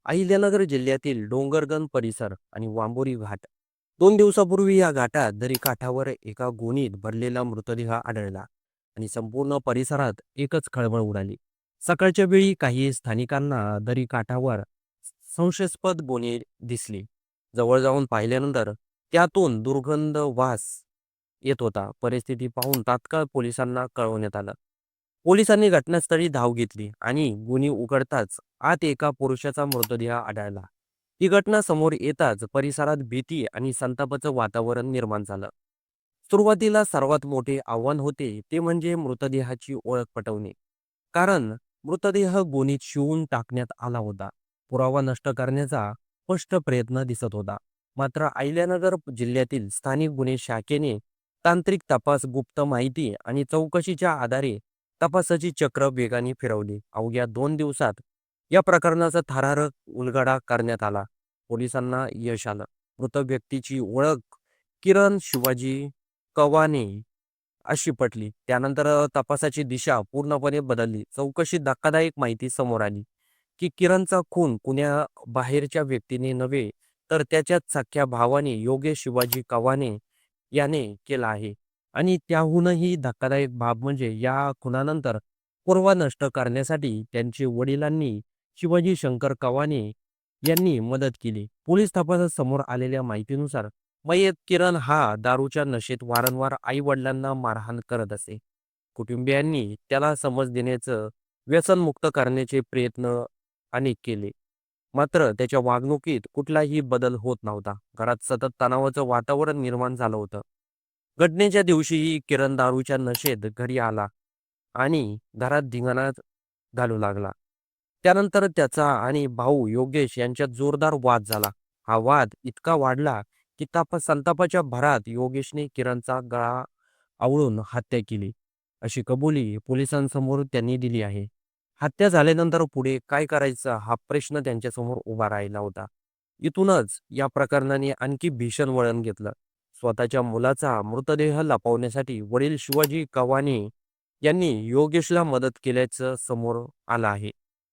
अहिल्यानगर जिल्ह्यातील डोंगरगण परिसर आणि वांबोरी घाट. 2 दिवसापूर्वी या घाटात दरीकाठावर एका गोणीत भरलेला मृतदेह आढळला आणि संपूर्ण परिसरात एकच खळबळ उडाली. सकाळच्या वेळी काही स्थानिकांना दरीकाठावर संशयास्पद गोणी दिसली. जवळ जाऊन पाहिल्यानंतर त्यातून दुर्गंध वास येत होता. परिस्थिती पाहून तात्काळ पोलिसांना कळवण्यात आलं. पोलिसांनी घटनास्थळी धाव घेतली आणि गुन्हे उघडताच आत एका पुरुषाचा मृतदेह आढळला. ही घटना समोर येताच परिसरात भीती आणि संतापाचं वातावरण निर्माण झालं. सुरुवातीला सर्वात मोठे आव्हान होते ते म्हणजे मृतदेहाची ओळख पटवणे. कारण मृतदेह गोणीत शिवून टाकण्यात आला होता. पुरावा नष्ट करण्याचा स्पष्ट प्रयत्न दिसत होता. मात्र अहिल्यानगर जिल्ह्यातील स्थानिक गुन्हे शाखेने तांत्रिक तपास, गुप्त माहिती आणि चौकशीच्या आधारे तपासाची चक्र वेगाने फिरवली. अवघ्या 2 दिवसात या प्रकरणाचा थरारक उलगडा करण्यात आला. पोलिसांना यश आलं. मृत व्यक्तीची ओळख किरण शिवाजी कवाने अशी पटली. त्यानंतर तपासाची दिशा पूर्णपणे बदलली. चौकशीत धक्कादायक माहिती समोर आली की किरणचा खून कुण्या बाहेरच्या व्यक्तीने नव्हे, तर त्याच्याच सख्ख्या भावाने योगेश शिवाजी कवाने याने केला आहे. आणि त्याहूनही धक्कादायक बाब म्हणजे या खुनानंतर पुरावा नष्ट करण्यासाठी त्यांचे वडिलांनी शिवाजी शंकर कवाने यांनी मदत केली. पोलीस तपासात समोर आलेल्या माहितीनुसार मयत किरण हा दारूच्या नशेत वारंवार आई वडिलांना मारहाण करत असे. कुटुंबियांनी त्याला समज देण्याचं, व्यसनमुक्त करण्याचे प्रयत्न अनेक केले. मात्र त्याच्या वागणुकीत कुठलाही बदल होत नव्हता. घरात सतत तणावाचं वातावरण निर्माण झालं होतं. घटनेच्या दिवशीही किरण दारूच्या नशेत घरी आला आणि घरात धिंगाणा घालू लागला. त्यानंतर त्याचा आणि भाऊ योगेश यांच्यात जोरदार वाद झाला. हा वाद इतका वाढला की संतापाच्या भरात योगेशने किरणचा गळा आवळून हत्या केली, अशी कबुली पोलिसांसमोर त्यांनी दिली आहे. हत्या झाल्यानंतर पुढे काय करायचं हा प्रश्न त्यांच्यासमोर उभा राहिला होता. इथूनच या प्रकरणाने आणखी भीषण वळण घेतलं. स्वतःच्या मुलाचा मृतदेह लपवण्यासाठी वडील शिवाजी कवाने यांनी योगेशला मदत केल्याचं समोर आलं आहे.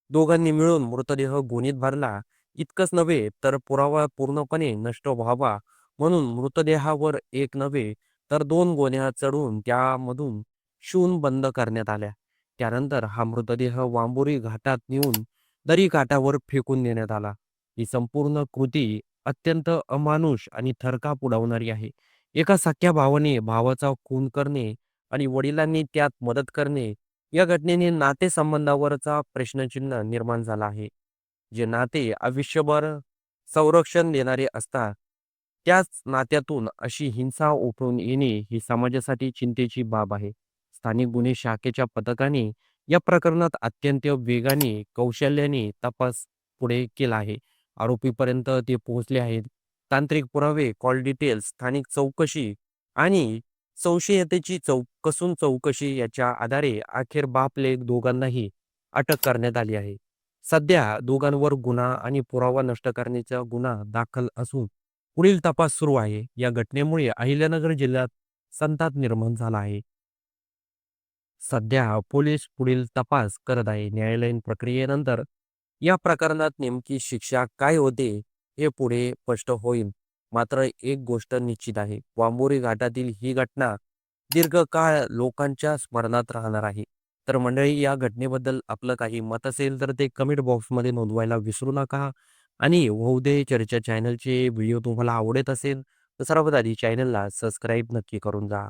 दोघांनी मिळून मृतदेह गोणीत भरला. इतकंच नव्हे तर पुरावा पूर्णपणे नष्ट व्हावा म्हणून मृतदेहावर एक नव्हे तर 2 गोण्या चढवून त्यामधून शून बंद करण्यात आल्या. त्यानंतर हा मृतदेह वांबोरी घाटात नेऊन दरी काठावर फेकून देण्यात आला. ही संपूर्ण कृती अत्यंत अमानुष आणि थरकाप उडवणारी आहे. एका सख्ख्या भावाने भावाचा खून करणे आणि वडिलांनी त्यात मदत करणे, या घटनेने नातेसंबंधावरचा प्रश्नचिन्ह निर्माण झाला आहे. जे नाते आयुष्यभर संरक्षण देणारे असतात, त्याच नात्यातून अशी हिंसा उफळून येणे ही समाजासाठी चिंतेची बाब आहे. स्थानिक गुन्हे शाखेच्या पथकाने या प्रकरणात अत्यंत वेगाने, कौशल्याने तपास पुढे केला आहे. आरोपीपर्यंत ते पोहोचले आहेत. तांत्रिक पुरावे, कॉल डिटेल्स, स्थानिक चौकशी आणि संशयितेची कसून चौकशी याच्या आधारे अखेर बाप लेक दोघांनाही अटक करण्यात आली आहे. सध्या दोघांवर गुन्हा आणि पुरावा नष्ट करण्याचा गुन्हा दाखल असून पुढील तपास सुरू आहे. या घटनेमुळे अहिल्यानगर जिल्ह्यात संताप निर्माण झाला आहे. सध्या पोलीस पुढील तपास करत आहे. न्यायालयीन प्रक्रियेनंतर या प्रकरणात नेमकी शिक्षा काय होते हे पुढे स्पष्ट होईल. मात्र एक गोष्ट निश्चित आहे, वांबोरी घाटातील ही घटना दीर्घकाळ लोकांच्या स्मरणात राहणार आहे. तर मंडळी, या घटनेबद्दल आपलं काही मत असेल तर ते कमेंट बॉक्समध्ये नोंदवायला विसरू नका. आणि होऊ दे चर्चा चॅनलचे व्हिडिओ तुम्हाला आवडत असेल तर सर्वात आधी चॅनलला सबस्क्राईब नक्की करून जा.